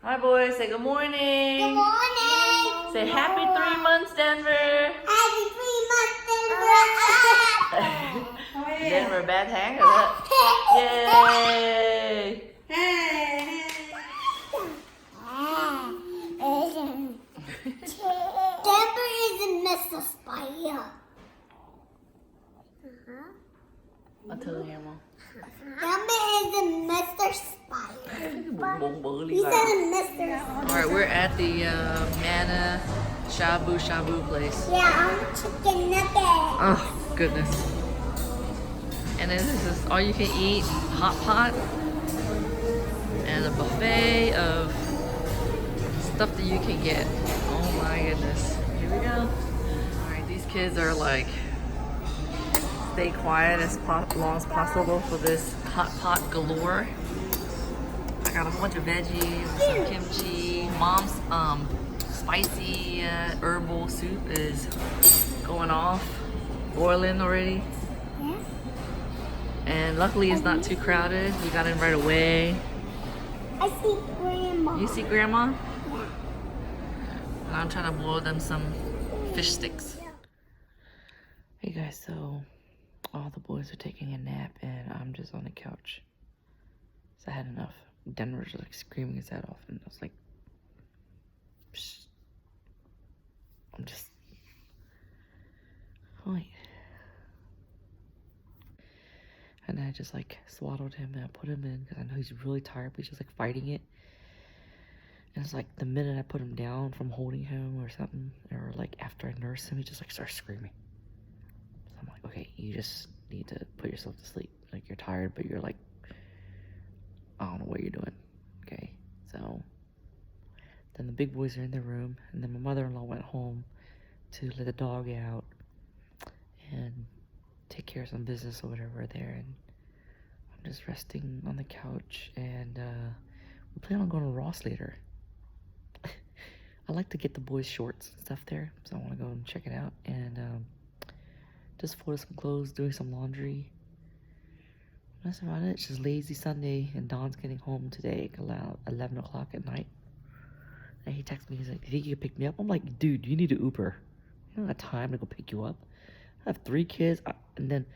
Hi, boys. Say good morning. Good morning. Say happy 3 months, Denver. Happy 3 months, Denver. Denver, bad hang of it. Yay! Denver is a Mr. Spider. I'll tell you, Mom. Denver is a Mr. Spider. He said a Mr. Alright, we're at the Mana Shabu Shabu place. Yeah, I'm a chicken nugget. Oh, goodness. And then this is all you can eat Hotpot. And a buffet of stuff that you can get. Oh my goodness. Here we go. Alright, these kids are like, stay quiet as long as possible for this Hotpot galore. I got a bunch of veggies, some kimchi. Mom's spicy herbal soup is going off, boiling already. Yeah. And luckily it's not too crowded. We got in right away. I see Grandma. You see Grandma? Yeah. And I'm trying to boil them some fish sticks. Hey guys, so all the boys are taking a nap and I'm just on the couch. So I had enough. Denver's like screaming his head off and I was like, psh. I'm just, wait. And then I just like swaddled him and I put him in because I know he's really tired, but he's just like fighting it. And it's like the minute I put him down from holding him or something, or like after I nurse him, he just like starts screaming. So I'm like, okay, you just need to put yourself to sleep. Like you're tired, but you're like, I don't know what you're doing. Okay, so then the big boys are in their room, and then my mother-in-law went home to let the dog out and take care of some business or whatever there, and I'm just resting on the couch, and we plan on going to Ross later. I like to get the boys shorts and stuff there, so I want to go and check it out, and just fold some clothes, doing some laundry. That's about it. It's just lazy Sunday, and Don's getting home today around 11 o'clock at night. And he texts me, he's like, "Do you think you can pick me up?" I'm like, dude, you need to Uber. You don't have time to go pick you up. I have 3 kids, and then,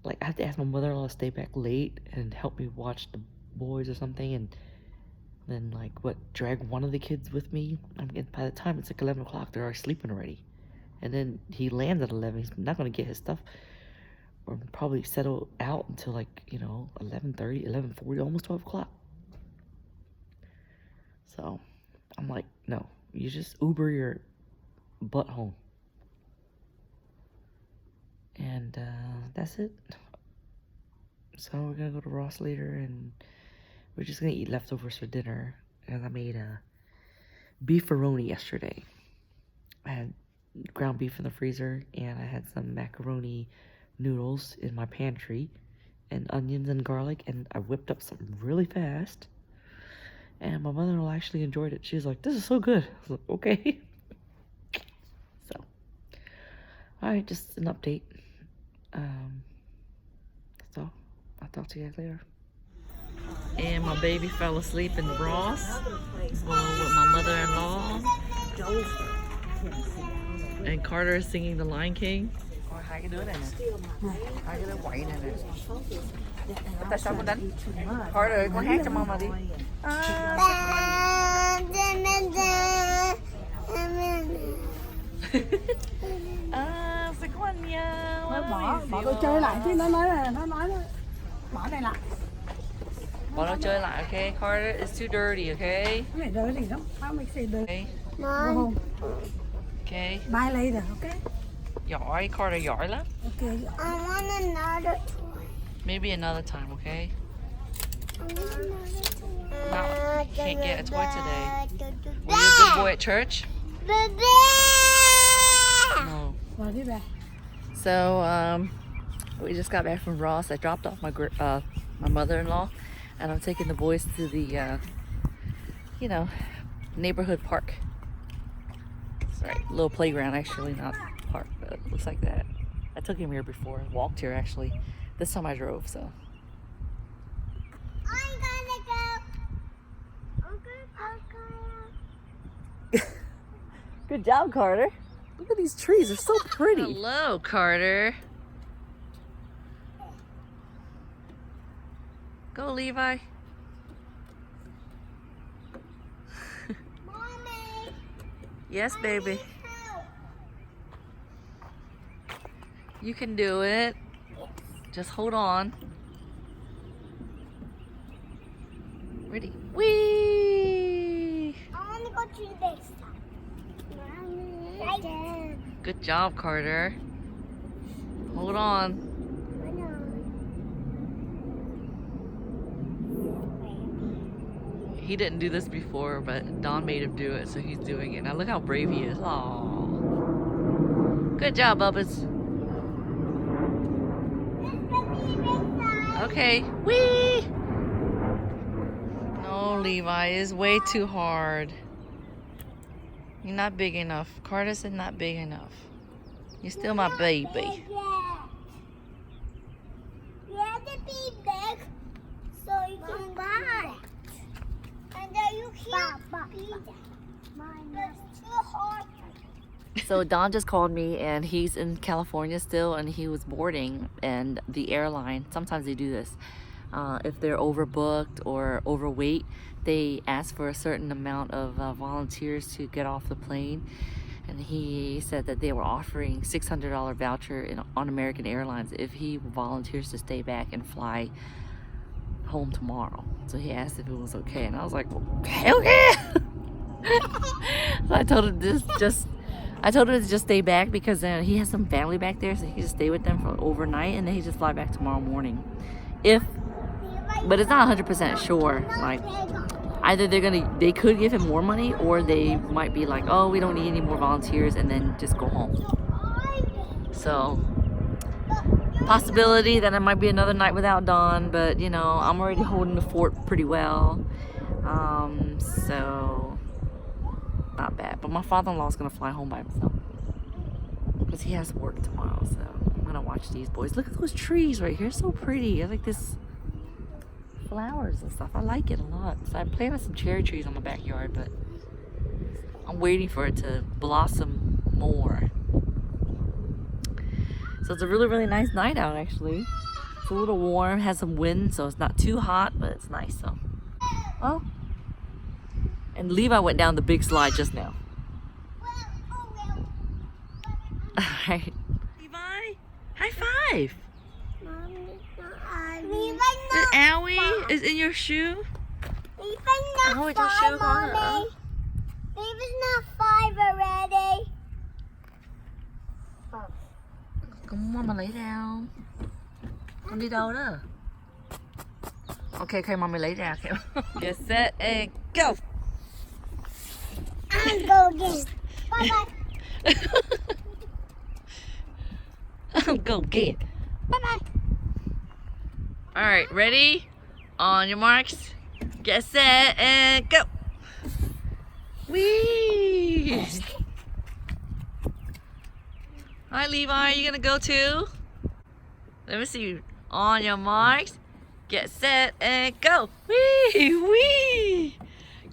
like, I have to ask my mother-in-law to stay back late and help me watch the boys or something, and then, like, drag one of the kids with me. And by the time it's like 11 o'clock, they're already sleeping already. And then he lands at 11. He's not going to get his stuff or probably settle out until, like, you know, 11:30, 11:40, almost 12 o'clock. So I'm like, no, you just Uber your butt home. And that's it. So we're gonna go to Ross later, and we're just gonna eat leftovers for dinner. And I made a beefaroni yesterday. I had ground beef in the freezer, and I had some macaroni noodles in my pantry, and onions and garlic, and I whipped up something really fast. And my mother-in-law actually enjoyed it. She was like, "This is so good." I was like, okay. So, alright, just an update. So, I'll talk to you guys later. And my baby fell asleep in Ross with my mother-in-law. And Carter is singing The Lion King. Hai cái đứa này nè, hai cái đứa quậy này nè. Tại sao con đánh? Carter, con hát cho mama đi. Sẽ có anh nhau. Bỏ tôi chơi lại chứ nó nói bỏ này lại. Bỏ nó chơi lại, okay? Carter, it's too dirty, okay? Cái này dirty lắm, how make say dirty? Okay. Mom. Okay. Bye later, okay? Giỏi, Carter giỏi lắm. Okay. I want another toy. Maybe another time, okay? I want another toy. No, you can't get a toy today. Were you a good boy at church? No. Rồi đi về. So, we just got back from Ross. I dropped off my mother-in-law, and I'm taking the boys to the, you know, neighborhood park. Sorry, little playground actually, not park, but it looks like that. I took him here before. I walked here actually. This time I drove, so. I'm gonna go. Okay. Good job, Carter. Look at these trees. They're so pretty. Hello, Carter. Go, Levi. Mommy. Yes, baby. You can do it. Just hold on. Ready? Whee! I want to go to the big stuff. Right. Good job, Carter. Hold on. He didn't do this before, but Don made him do it, so he's doing it. Now look how brave he is. Aww. Good job, Bubba's. Okay. Whee! No, Levi, it's way too hard. You're not big enough. Carter said not big enough. You're still my baby. You have to be big so you can buy. And then you can't be that. It's too hard. So Don just called me, and he's in California still, and he was boarding, and the airline, sometimes they do this. If they're overbooked or overweight, they ask for a certain amount of volunteers to get off the plane. And he said that they were offering $600 voucher on American Airlines if he volunteers to stay back and fly home tomorrow. So he asked if it was okay, and I was like, well, hell yeah! So I told him to just stay back because he has some family back there, so he can just stay with them for overnight, and then he just fly back tomorrow morning. But it's not 100% sure. Like, either they could give him more money, or they might be like, oh, we don't need any more volunteers, and then just go home. So, possibility that it might be another night without Don, but you know, I'm already holding the fort pretty well. So, not bad. But my father-in-law is gonna fly home by himself because he has work tomorrow, so I'm gonna watch these boys. Look at those trees right here, so pretty. I like this flowers and stuff. I like it a lot. So I planted some cherry trees on my backyard, but I'm waiting for it to blossom more. So it's a really, really nice night out, actually. It's a little warm, has some wind, so it's not too hot, but it's nice. So, well, and Levi went down the big slide just now. All right, Levi, high five. The owie is in your shoe. Levi's not 5, Mommy. Levi's not 5 already. Come on, lay down. Con đi đâu đó? Okay, mommy lay down. Get set and go. I'll go again. Bye-bye. I'll go again. Bye-bye. All right, ready? On your marks, get set and go. Whee! Hi, Levi, you gonna go too? Let me see you. On your marks, get set and go. Whee! Whee!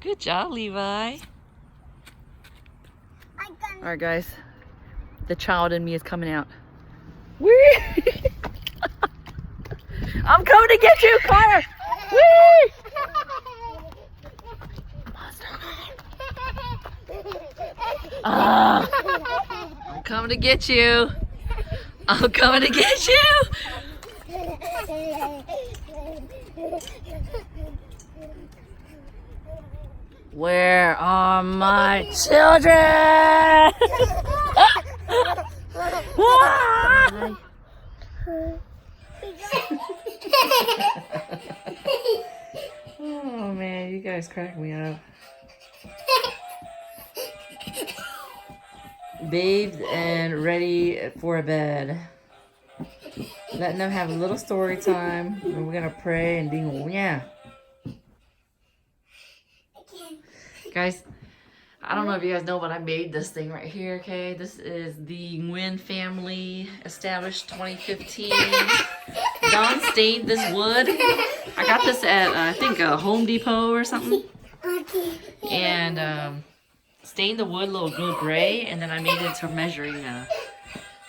Good job, Levi. All right, guys, the child in me is coming out. Whee! I'm coming to get you, Carter! Whee! I'm coming to get you. I'm coming to get you. Where are my children? Oh man, you guys crack me up. Bathed and ready for a bed. Letting them have a little story time. And we're gonna pray and ding yeah. Guys, I don't know if you guys know, but I made this thing right here, okay? This is the Nguyen family, established 2015. Don stained this wood. I got this at, I think, a Home Depot or something. And stained the wood a little gray, and then I made it into measuring.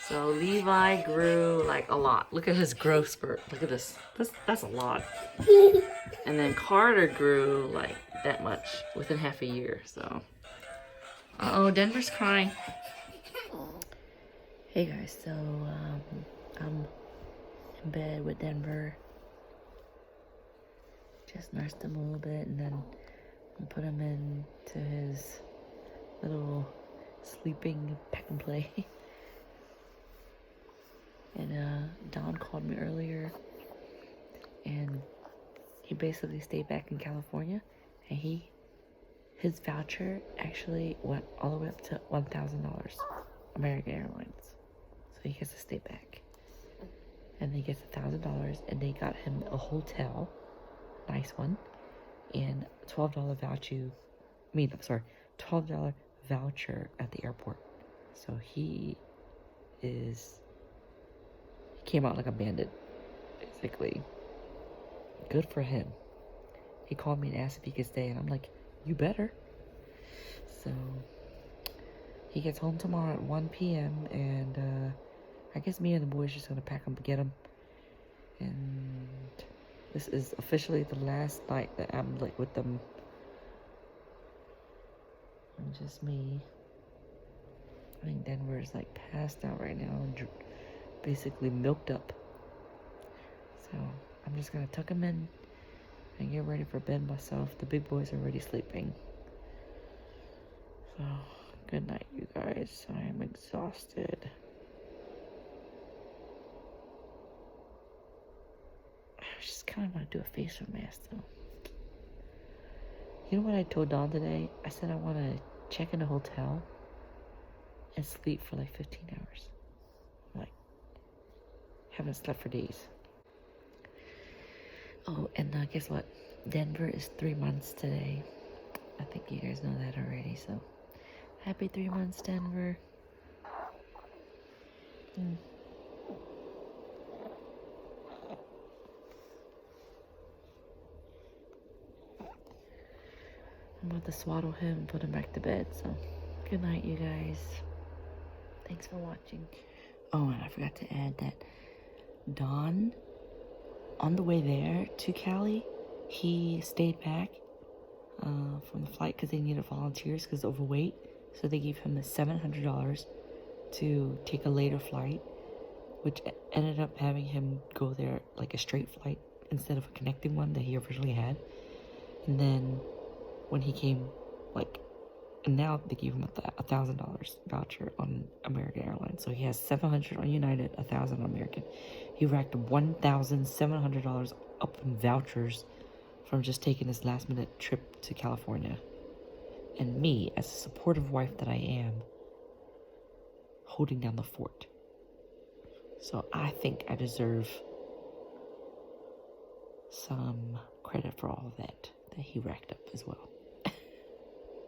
So Levi grew like a lot. Look at his growth spurt. Look at this. That's a lot. And then Carter grew like that much within half a year. So, uh-oh, Denver's crying. Hey guys, so I'm in bed with Denver. Just nursed him a little bit, and then put him into his little sleeping peck and play. And Don called me earlier, and he basically stayed back in California, and his voucher actually went all the way up to $1,000, American Airlines. So he gets to stay back, and he gets $1,000, and they got him a hotel, nice one, and $12 voucher at the airport. So he came out like a bandit, basically. Good for him. He called me and asked if he could stay, and I'm like, you better. So he gets home tomorrow at 1 p.m. and I guess me and the boys just gonna pack him to get him. And this is officially the last night that I'm like with them. And just me. I think Denver is like passed out right now and basically milked up. So I'm just gonna tuck him in and get ready for bed myself. The big boys are already sleeping. So good night, you guys. I am exhausted. I just kind of want to do a facial mask though. You know what I told Dawn today? I said I want to check in a hotel and sleep for like 15 hours. Like, haven't slept for days. Oh, and guess what? Denver is 3 months today. I think you guys know that already, so happy 3 months, Denver. I'm about to swaddle him and put him back to bed, so good night, you guys. Thanks for watching. Oh, and I forgot to add that Don, on the way there to Cali, he stayed back from the flight because they needed volunteers because overweight. So they gave him the $700 to take a later flight, which ended up having him go there like a straight flight instead of a connecting one that he originally had. And then when he came, and now they gave him a $1,000 voucher on American Airlines. So he has $700 on United, $1,000 on American. He racked $1,700 up in vouchers from just taking his last-minute trip to California. And me, as a supportive wife that I am, holding down the fort. So I think I deserve some credit for all of that he racked up as well.